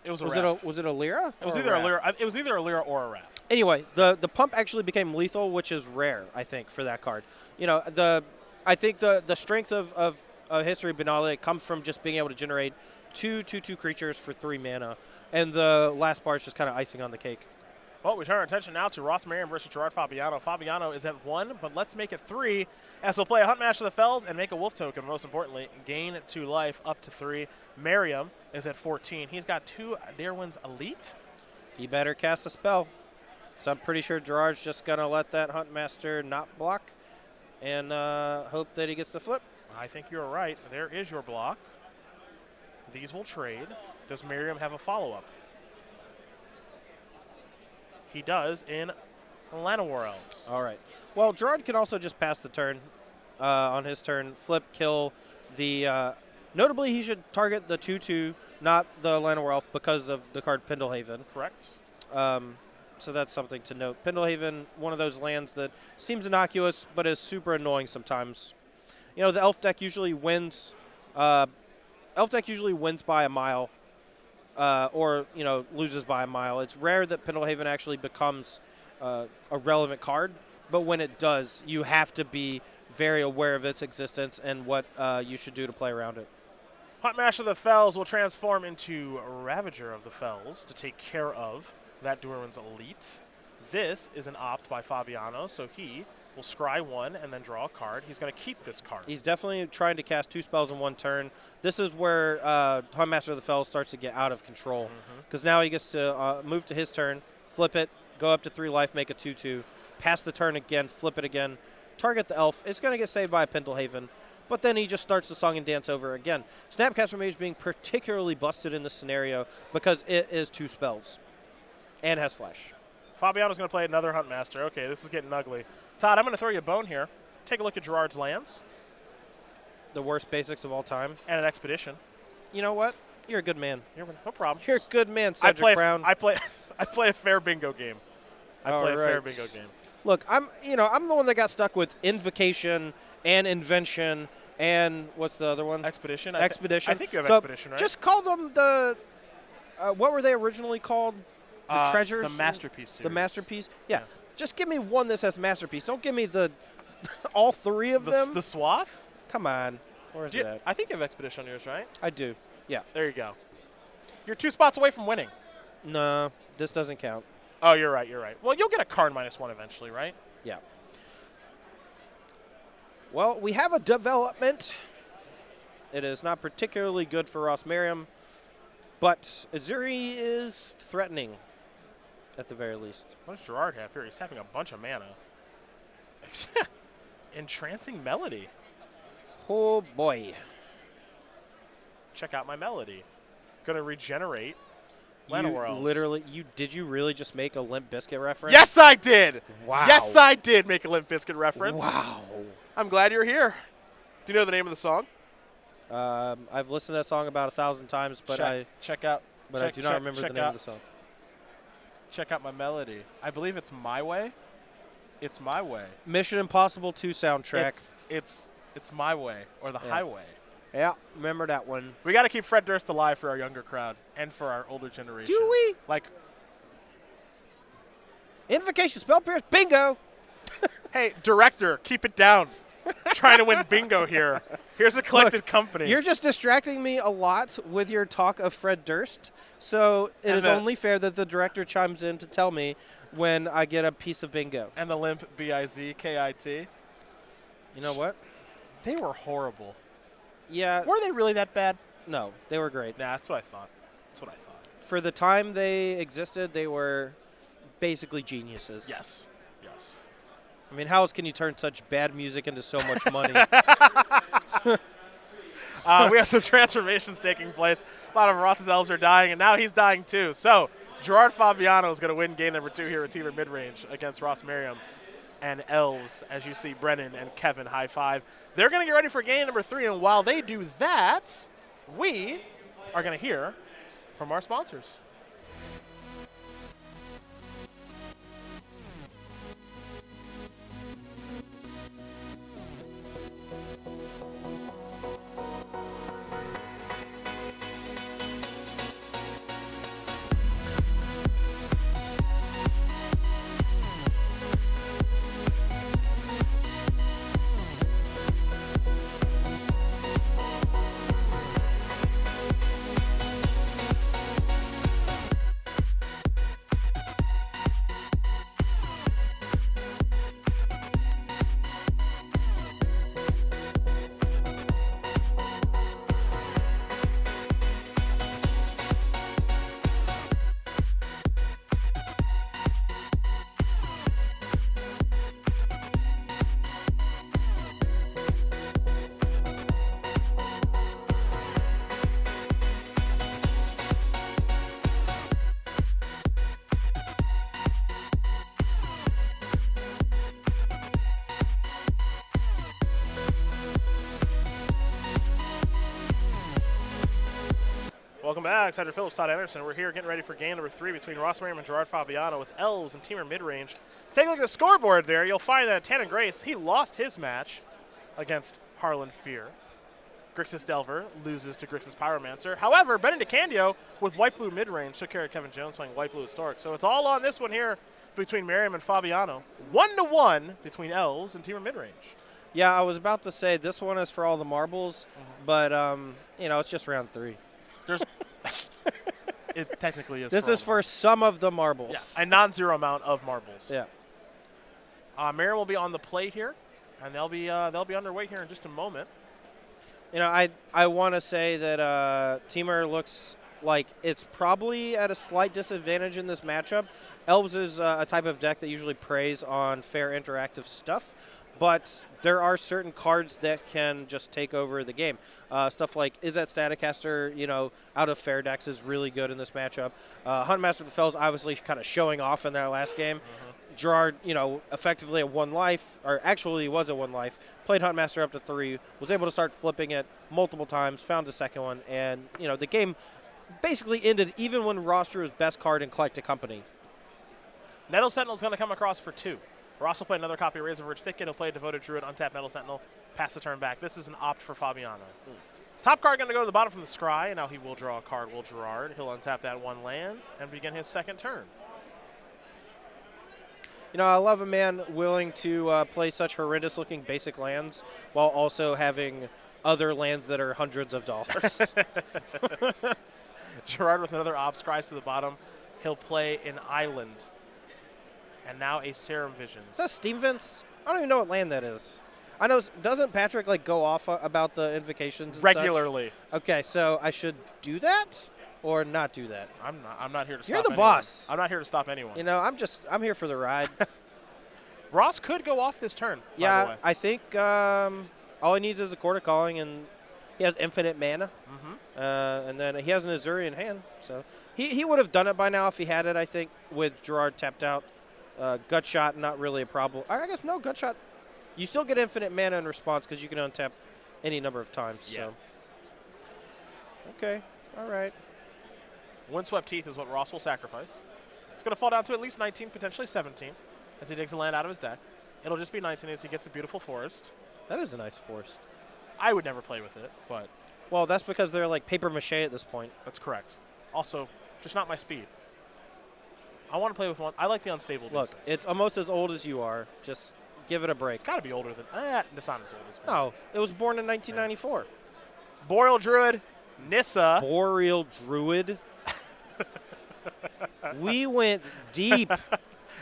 Was it a Lyra? It was either a Lyra. It was either a Lyra or a Wrath. Anyway, the pump actually became lethal, which is rare, I think, for that card. You know, I think the strength of History Benali comes from just being able to generate 2/2/2 creatures for 3 mana, and the last part is just kind of icing on the cake. Well, we turn our attention now to Ross Merriam versus Gerard Fabiano. Fabiano is at 1, but let's make it 3, as we'll play a Hunt Mash of the Fells and make a Wolf token, most importantly, gain 2 life up to 3. Merriam is at 14. He's got 2 Darwin's Elite. He better cast a spell. So I'm pretty sure Gerard's just going to let that Hunt Master not block and hope that he gets the flip. I think you're right. There is your block. These will trade. Does Merriam have a follow-up? He does in Llanowar Elves. All right. Well, Gerard can also just pass the turn on his turn, flip, kill the notably, he should target the 2/2, not the Llanowar Elf, because of the card Pendlehaven. Correct. So that's something to note. Pendlehaven, one of those lands that seems innocuous, but is super annoying sometimes. You know, the Elf deck usually wins. Elf deck usually wins by a mile, or loses by a mile. It's rare that Pendlehaven actually becomes a relevant card, but when it does, you have to be very aware of its existence and what you should do to play around it. Hunt Mash of the Fells will transform into Ravager of the Fells to take care of that Duerman's Elite. This is an opt by Fabiano, so he will scry 1 and then draw a card. He's going to keep this card. He's definitely trying to cast 2 spells in 1 turn. This is where Hunt Master of the Fells starts to get out of control, because now he gets to move to his turn, flip it, go up to 3 life, make a 2/2, pass the turn again, flip it again, target the elf. It's going to get saved by a Pendlehaven, but then he just starts the song and dance over again. Snapcaster Mage being particularly busted in this scenario because it is 2 spells and has flash. Fabiano's going to play another Hunt Master. Okay, this is getting ugly. Todd, I'm going to throw you a bone here. Take a look at Gerard's lands. The worst basics of all time. And an Expedition. You know what? You're a good man. No problem. You're a good man, Cedric Brown. I play a fair bingo game. I play a fair bingo game. Look, I'm the one that got stuck with Invocation and Invention and what's the other one? Expedition. Expedition. I think you have Expedition, right? Just call them the what were they originally called? The treasures? The Masterpiece series. The Masterpiece? Yeah. Yes. Just give me one that says Masterpiece. Don't give me the all 3 of them. The Swath? Come on. Where's that? I think you have Expedition on yours, right? I do. Yeah. There you go. You're 2 spots away from winning. No, this doesn't count. Oh, you're right. Well, you'll get a card -1 eventually, right? Yeah. Well, we have a development. It is not particularly good for Ross Merriam, but Azuri is threatening, at the very least. What does Gerard have here? He's having a bunch of mana. Entrancing Melody. Oh, boy. Check out my Melody. Going to regenerate Llanowar Elves. Did you really just make a Limp Bizkit reference? Yes, I did. Wow. Yes, I did make a Limp Bizkit reference. Wow. I'm glad you're here. Do you know the name of the song? I've listened to that song about 1,000 times, but I do not remember the name of the song. Check out my Melody. I believe it's My Way. It's My Way. Mission Impossible 2 soundtrack. It's My Way or the Highway. Yeah, remember that one. We got to keep Fred Durst alive for our younger crowd and for our older generation. Do we? Like, Invocation, Spell Pierce, bingo. Hey, director, keep it down. Trying to win bingo here. Here's a collected company. You're just distracting me a lot with your talk of Fred Durst, so it is only fair that the director chimes in to tell me when I get a piece of bingo. And the Limp Bizkit. You know what? They were horrible. Yeah. Were they really that bad? No, they were great. Nah, that's what I thought. That's what I thought. For the time they existed, they were basically geniuses. Yes. Yes. I mean, how else can you turn such bad music into so much money? We have some transformations taking place. A lot of Ross's elves are dying, and now he's dying too. So Gerard Fabiano is going to win game number 2 here at Teamer Midrange against Ross Merriam and elves, as you see Brennan and Kevin high five. They're going to get ready for game number 3, and while they do that, we are going to hear from our sponsors. Welcome back. Senator Phillips, Todd Anderson. We're here getting ready for game number 3 between Ross Merriam and Gerard Fabiano. It's elves and Teamer Midrange. Take a look at the scoreboard there. You'll find that Tannen Grace, he lost his match against Harlan Fear. Grixis Delver loses to Grixis Pyromancer. However, DeCandio with white blue midrange took care of Kevin Jones playing white blue Historic. So it's all on this one here between Merriam and Fabiano. 1-1 between elves and Teamer Midrange. Yeah, I was about to say this one is for all the marbles, but it's just round 3. There's it technically is. This is for some of the marbles. Yeah, a non-zero amount of marbles. Yeah. Merriam will be on the plate here, and they'll be underway here in just a moment. I want to say that Teamer looks like it's probably at a slight disadvantage in this matchup. Elves is a type of deck that usually preys on fair interactive stuff, but there are certain cards that can just take over the game. Stuff like Is That Staticaster, out of fair decks is really good in this matchup. Huntmaster of the Fells obviously kind of showing off in that last game. Gerard, effectively at 1 life, or actually was at 1 life, played Huntmaster up to 3, was able to start flipping it multiple times, found a second one, and, the game basically ended even when Ross drew his best card in Collect a Company. Nettle Sentinel is going to come across for 2. Ross will play another copy of Razor Verge Thicket. He'll play a Devoted Druid, untap Nettle Sentinel, pass the turn back. This is an opt for Fabiano. Top card going to go to the bottom from the scry, and now he will draw a card, will Gerard. He'll untap that 1 land and begin his second turn. I love a man willing to play such horrendous-looking basic lands while also having other lands that are hundreds of dollars. Gerard with another opt scries to the bottom. He'll play an island. And now a Serum Visions. Is that Steam Vents? I don't even know what land that is. I know, doesn't Patrick go off about the invocations and regularly? Such? Okay, so I should do that or not do that? I'm not here to stop You're the anyone. boss. I'm not here to stop anyone. I'm here for the ride. Ross could go off this turn. Yeah, by the way. I think all he needs is a Court of Calling, and he has infinite mana. And then he has an Azurian hand. So he would have done it by now if he had it, I think, with Gerard tapped out. Gut Shot, not really a problem. I guess no, Gut Shot. You still get infinite mana in response because you can untap any number of times. Yeah. So. Okay, all right. Windswept Teeth is what Ross will sacrifice. It's going to fall down to at least 19, potentially 17, as he digs a land out of his deck. It'll just be 19 as he gets a beautiful forest. That is a nice forest. I would never play with it, but... Well, that's because they're like paper mache at this point. That's correct. Also, just not my speed. I want to play with one. I like the unstable Look, distance. it's almost as old as you are. Just give it a break. It's got to be older than... it's not as old as me. No, it was born in 1994. Boreal Druid, Nissa. Boreal Druid. We went deep.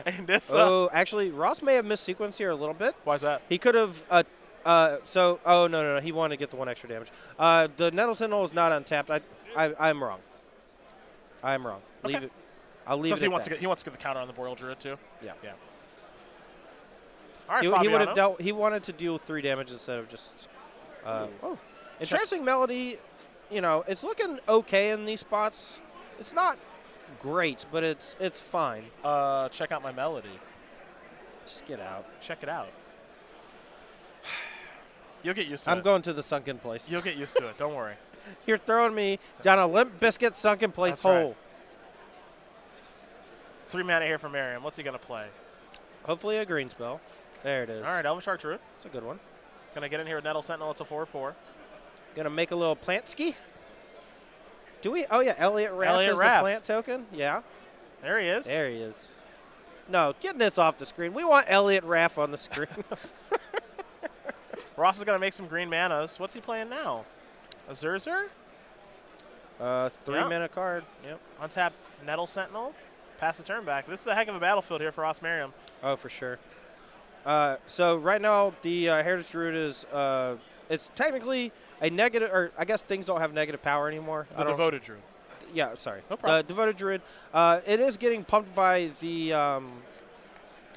Hey, Nissa. Oh, actually, Ross may have missed sequence here a little bit. Why is that? He could have... no. He wanted to get the 1 extra damage. The Nettle Sentinel is not untapped. I'm wrong. I'm wrong. Okay. Leave it. I'll leave it. He wants to get the counter on the Boreal Druid too. Yeah. Yeah. All right, He Fabiano. would have dealt. He wanted to deal 3 damage instead of just. Entrancing Melody. You know, it's looking okay in these spots. It's not great, but it's fine. Check out my melody. Just get out. Check it out. You'll get used to it. I'm going to the sunken place. You'll get used to it. Don't worry. You're throwing me down a Limp Biscuit sunken place That's hole. right. 3 mana here for Merriam. What's he going to play? Hopefully a green spell. There it is. All right, Elvish Archer. It's a good one. Going to get in here with Nettle Sentinel. It's a 4/4. Gonna make a little plant ski. Do we? Oh yeah, Elliot Raff Elliot is Raff. the plant token. Yeah. There he is. There he is. No, getting this off the screen. We want Elliot Raff on the screen. Ross is going to make some green manas. What's he playing now? A Zurzer? 3-mana card. Yep. Untap Nettle Sentinel. Pass the turn back. This is a heck of a battlefield here for Ross Merriam. Oh, for sure. So right now the Heritage Druid is it's technically a negative, or I guess things don't have negative power anymore. The Devoted Druid. Yeah, sorry. No problem. The Devoted Druid. It is getting pumped by the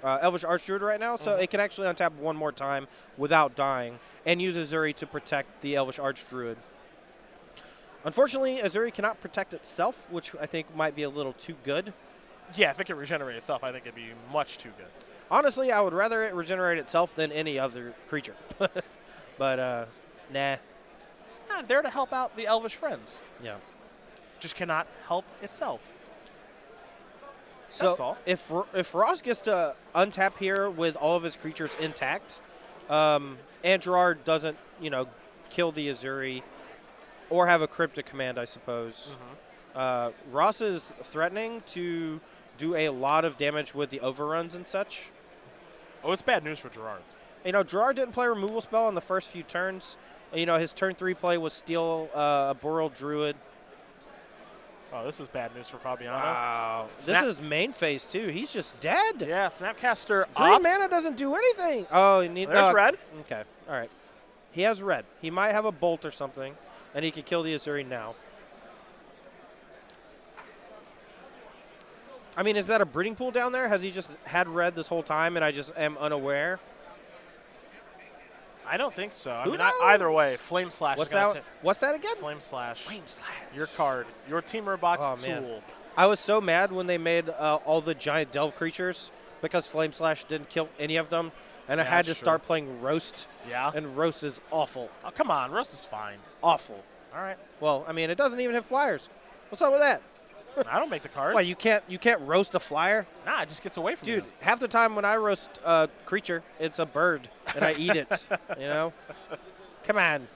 Elvish Archdruid right now, so it can actually untap one more time without dying and use Azuri to protect the Elvish Archdruid. Unfortunately, Azuri cannot protect itself, which I think might be a little too good. Yeah, if it could regenerate itself, I think it'd be much too good. Honestly, I would rather it regenerate itself than any other creature. But, nah. There to help out the Elvish friends. Yeah. Just cannot help itself. So That's all. If Ross gets to untap here with all of his creatures intact, and Gerard doesn't, kill the Azuri or have a Cryptic Command, I suppose, Ross is threatening to do a lot of damage with the overruns and such. Oh, it's bad news for Gerard. Gerard didn't play a removal spell on the first few turns. His turn 3 play was steal a Boreal Druid. Oh, this is bad news for Fabiano. Wow. Snap. This is main phase, too. He's just dead. Yeah, Snapcaster Green mana doesn't do anything. Oh, he needs. There's red. Okay, all right. He has red. He might have a bolt or something, and he can kill the Azuri now. I mean, is that a breeding pool down there? Has he just had red this whole time, and I just am unaware? I don't think so. I Who mean, knows? either way, Flame Slash. What's is gonna that? What's that again? Flame Slash. Flame Slash. Your card. Your Teamer Box Oh, tool. man. I was so mad when they made all the giant delve creatures because Flame Slash didn't kill any of them, and I Yeah, had to that's start playing Roast, Yeah. and Roast is awful. Oh, come on. Roast is fine. Awful. All right. Well, I mean, it doesn't even have flyers. What's up with that? I don't make the cards. Why, you can't roast a flyer? Nah, it just gets away from Dude, you. half the time when I roast a creature, it's a bird, and I eat it, Come on.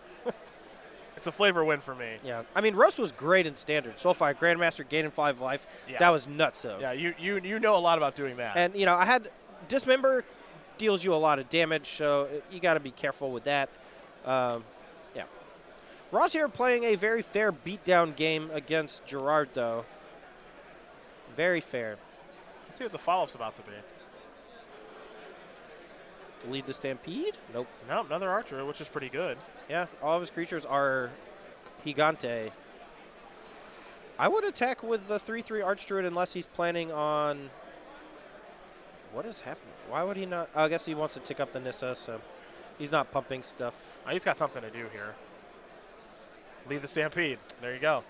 It's a flavor win for me. Yeah. I mean, roast was great in Standard. Soulfire, Grandmaster, gaining 5 life. Yeah. That was nutso. Yeah, you know a lot about doing that. And, I had Dismember deals you a lot of damage, so you got to be careful with that. Yeah. Ross here playing a very fair beatdown game against Gerard, though. Very fair. Let's see what the follow-up's about to be. Lead the Stampede? Nope. Nope, another Archer, which is pretty good. Yeah, all of his creatures are Gigante. I would attack with the 3/3 Archdruid unless he's planning on... What is happening? Why would he not? Oh, I guess he wants to tick up the Nissa, so he's not pumping stuff. Oh, he's got something to do here. Lead the Stampede. There you go.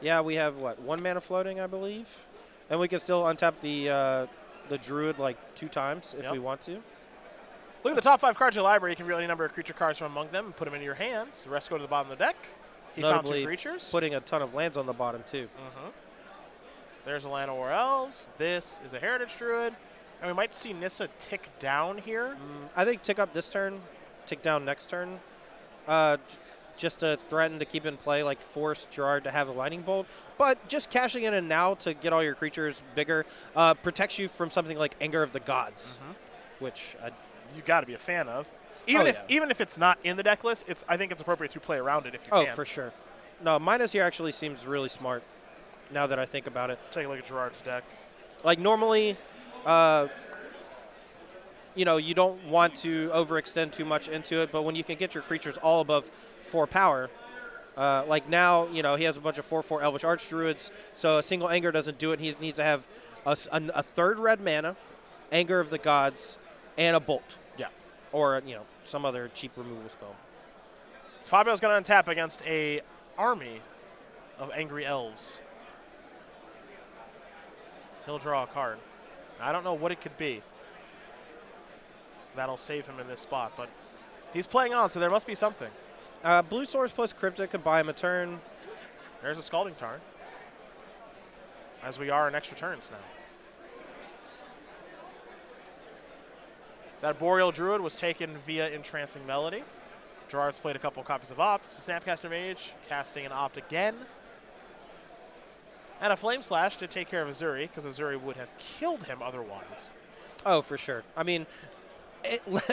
Yeah, we have, 1 mana floating, I believe? And we can still untap the Druid, 2 times if we want to. Look at the top 5 cards in your library. You can reveal any number of creature cards from among them and put them into your hand. The rest go to the bottom of the deck. He found 2 creatures. Putting a ton of lands on the bottom, too. There's a Land of War Elves. This is a Heritage Druid. And we might see Nissa tick down here. I think tick up this turn, tick down next turn. Just to threaten to keep in play, force Gerard to have a Lightning Bolt. But just cashing in and now to get all your creatures bigger protects you from something like Anger of the Gods, which you got to be a fan of. Even if it's not in the deck list, I think it's appropriate to play around it if you can. Oh, for sure. No, Minus here actually seems really smart now that I think about it. Take a look at Gerard's deck. Normally, you don't want to overextend too much into it, but when you can get your creatures all above 4 power, Like now, he has a bunch of 4/4 Elvish Archdruids, so a single Anger doesn't do it. He needs to have a third red mana, Anger of the Gods, and a Bolt. Yeah. Or, some other cheap removal spell. Fabio's going to untap against a army of angry elves. He'll draw a card. I don't know what it could be that'll save him in this spot, but he's playing on, so there must be something. Blue Source plus Cryptic could buy him a turn. There's a Scalding Tarn, as we are in extra turns now. That Boreal Druid was taken via Entrancing Melody. Gerard's played a couple copies of Opt. It's a Snapcaster Mage, casting an Opt again. And a Flame Slash to take care of Azuri, because Azuri would have killed him otherwise. Oh, for sure. I mean,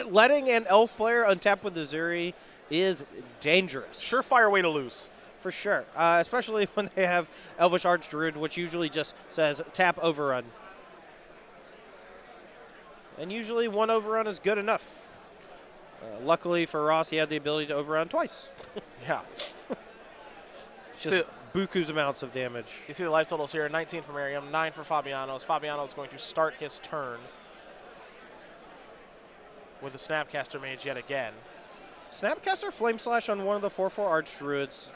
letting an elf player untap with Azuri is dangerous. Surefire way to lose. For sure. Especially when they have Elvish Archdruid, which usually just says tap overrun. And usually one overrun is good enough. Luckily for Ross, he had the ability to overrun twice. Yeah. Just buku's amounts of damage. You see the life totals here, 19 for Merriam, 9 for Fabiano. Fabiano is going to start his turn with a Snapcaster Mage yet again. Snapcaster Flame Slash on one of the 4/4 Archdruids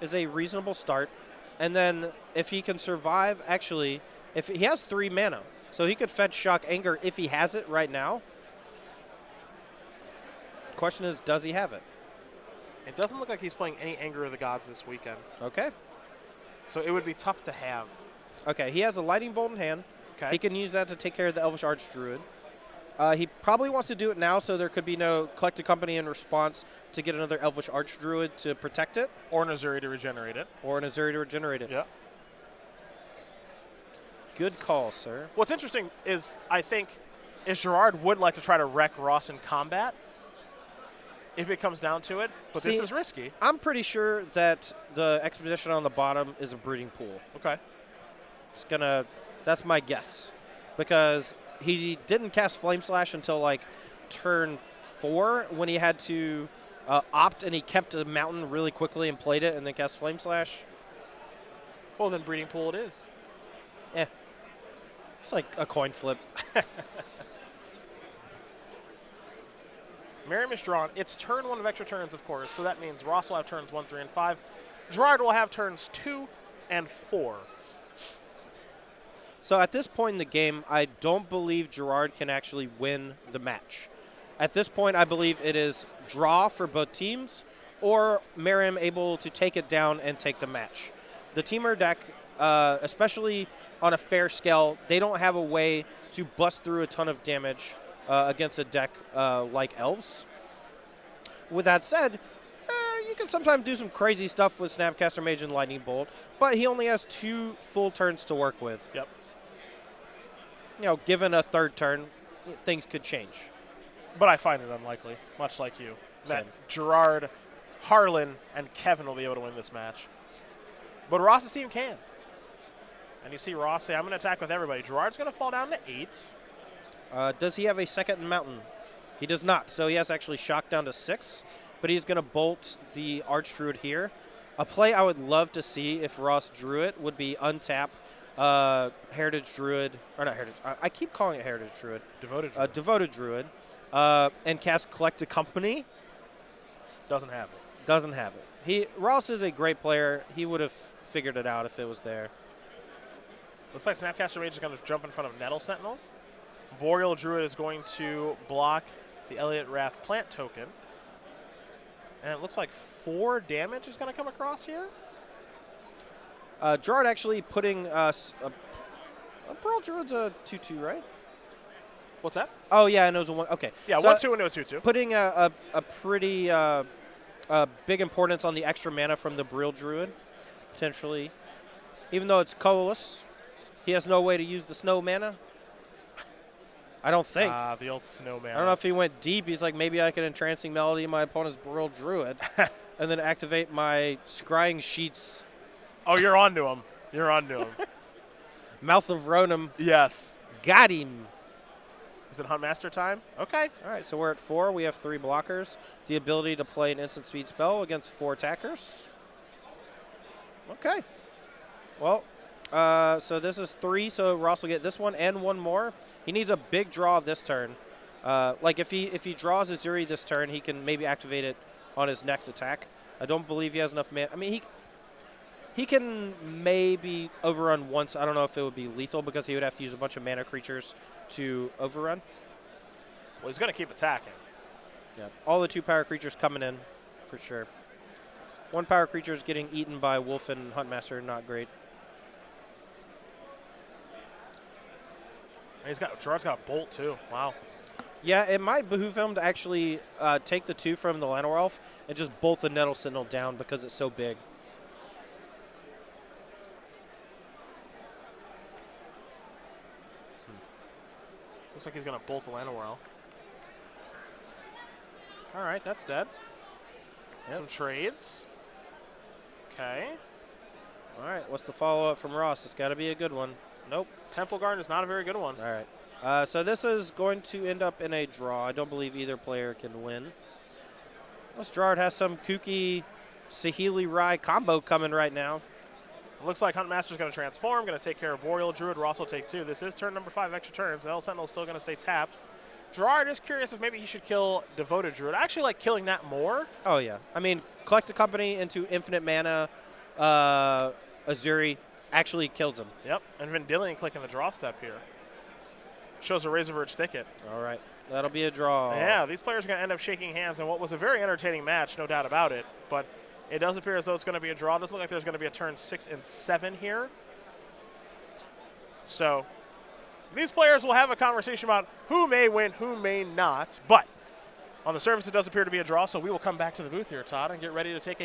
is a reasonable start. And then if he can survive, actually, if he has 3 mana, so he could fetch Shock Anger if he has it right now. Question is, does he have it? It doesn't look like he's playing any Anger of the Gods this weekend. Okay. So it would be tough to have. Okay, he has a Lightning Bolt in hand. Okay. He can use that to take care of the Elvish Archdruid. He probably wants to do it now, so there could be no Collect a Company in response to get another Elvish Archdruid to protect it. Or an Azuri to regenerate it. Or an Azuri to regenerate it. Yeah. Good call, sir. What's interesting is, I think, Gerard would like to try to wreck Ross in combat if it comes down to it, but this is risky. I'm pretty sure that the Expedition on the bottom is a breeding pool. Okay. That's my guess. Because he didn't cast Flame Slash until like turn 4 when he had to opt, and he kept a mountain really quickly and played it and then cast Flame Slash. Well, then breeding pool it is. Yeah. It's like a coin flip. Merriam is drawn. It's turn 1 of extra turns, of course, so that means Ross will have turns 1, 3, and 5. Gerard will have turns 2 and 4. So at this point in the game, I don't believe Gerard can actually win the match. At this point, I believe it is draw for both teams, or Merriam able to take it down and take the match. The teamer deck, especially on a fair scale, they don't have a way to bust through a ton of damage against a deck like Elves. With that said, you can sometimes do some crazy stuff with Snapcaster Mage and Lightning Bolt, but he only has 2 full turns to work with. Yep. Given a third turn, things could change. But I find it unlikely, much like you, that Same. Gerard, Harlan, and Kevin will be able to win this match. But Ross's team can. And you see Ross say, I'm going to attack with everybody. Gerard's going to fall down to 8. Does he have a second mountain? He does not. So he has actually shocked down to 6. But he's going to bolt the Archdruid here. A play I would love to see if Ross drew it would be untap Heritage Druid. Or not Heritage. I keep calling it Heritage Druid. Devoted Druid. Devoted Druid. And cast Collect a Company. Doesn't have it. Doesn't have it. Ross is a great player. He would have figured it out if it was there. Looks like Snapcaster Mage is going to jump in front of Nettle Sentinel. Boreal Druid is going to block the Elliot Wrath plant token. And it looks like 4 damage is going to come across here. Gerard actually putting a Pearl Druid's a 2/2, right? What's that? Oh, yeah, and it was a 1. Okay. Yeah, so 1/2 into a 2/2. Putting a pretty big importance on the extra mana from the Brill Druid, potentially. Even though it's colorless, he has no way to use the snow mana. I don't think. The old snow mana. I don't know if he went deep. He's like, maybe I can Entrancing Melody my opponent's Brill Druid and then activate my Scrying Sheets. Oh, you're on to him. You're on to him. Mouth of Ronan. Yes. Got him. Is it Huntmaster time? Okay. All right, so we're at 4. We have 3 blockers. The ability to play an instant speed spell against 4 attackers. Okay. Well, so this is 3, so Ross will get this one and one more. He needs a big draw this turn. Like if he draws Azuri this turn, he can maybe activate it on his next attack. I don't believe he has enough mana. I mean, he can maybe overrun once. I don't know if it would be lethal because he would have to use a bunch of mana creatures to overrun. Well, he's going to keep attacking. Yeah, all the 2 power creatures coming in for sure. 1 power creature is getting eaten by Wolf and Huntmaster. Not great. And Gerard's got a Bolt too. Wow. Yeah, it might behoove him to actually take the 2 from the Llanowar Elf and just bolt the Nettle Sentinel down because it's so big. Looks like he's going to bolt the Llanowar Elf. All right, that's dead. Yep. Some trades. Okay. All right, what's the follow-up from Ross? It's got to be a good one. Nope. Temple Garden is not a very good one. All right. So this is going to end up in a draw. I don't believe either player can win. Unless Gerard has some kooky Saheeli Rai combo coming right now. It looks like Huntmaster's going to transform, going to take care of Boreal Druid. Ross will take 2. This is turn number 5, extra turns. The Nettle Sentinel's still going to stay tapped. Gerard is curious if maybe he should kill Devoted Druid. I actually like killing that more. Oh, yeah. I mean, collect a company into infinite mana. Azuri actually kills him. Yep, and Vendilion clicking the draw step here. Shows a Razorverge Thicket. All right, that'll be a draw. Yeah, these players are going to end up shaking hands in what was a very entertaining match, no doubt about it. But it does appear as though it's going to be a draw. It doesn't look like there's going to be a turn 6 and 7 here. So these players will have a conversation about who may win, who may not. But on the surface, it does appear to be a draw, so we will come back to the booth here, Todd, and get ready to take a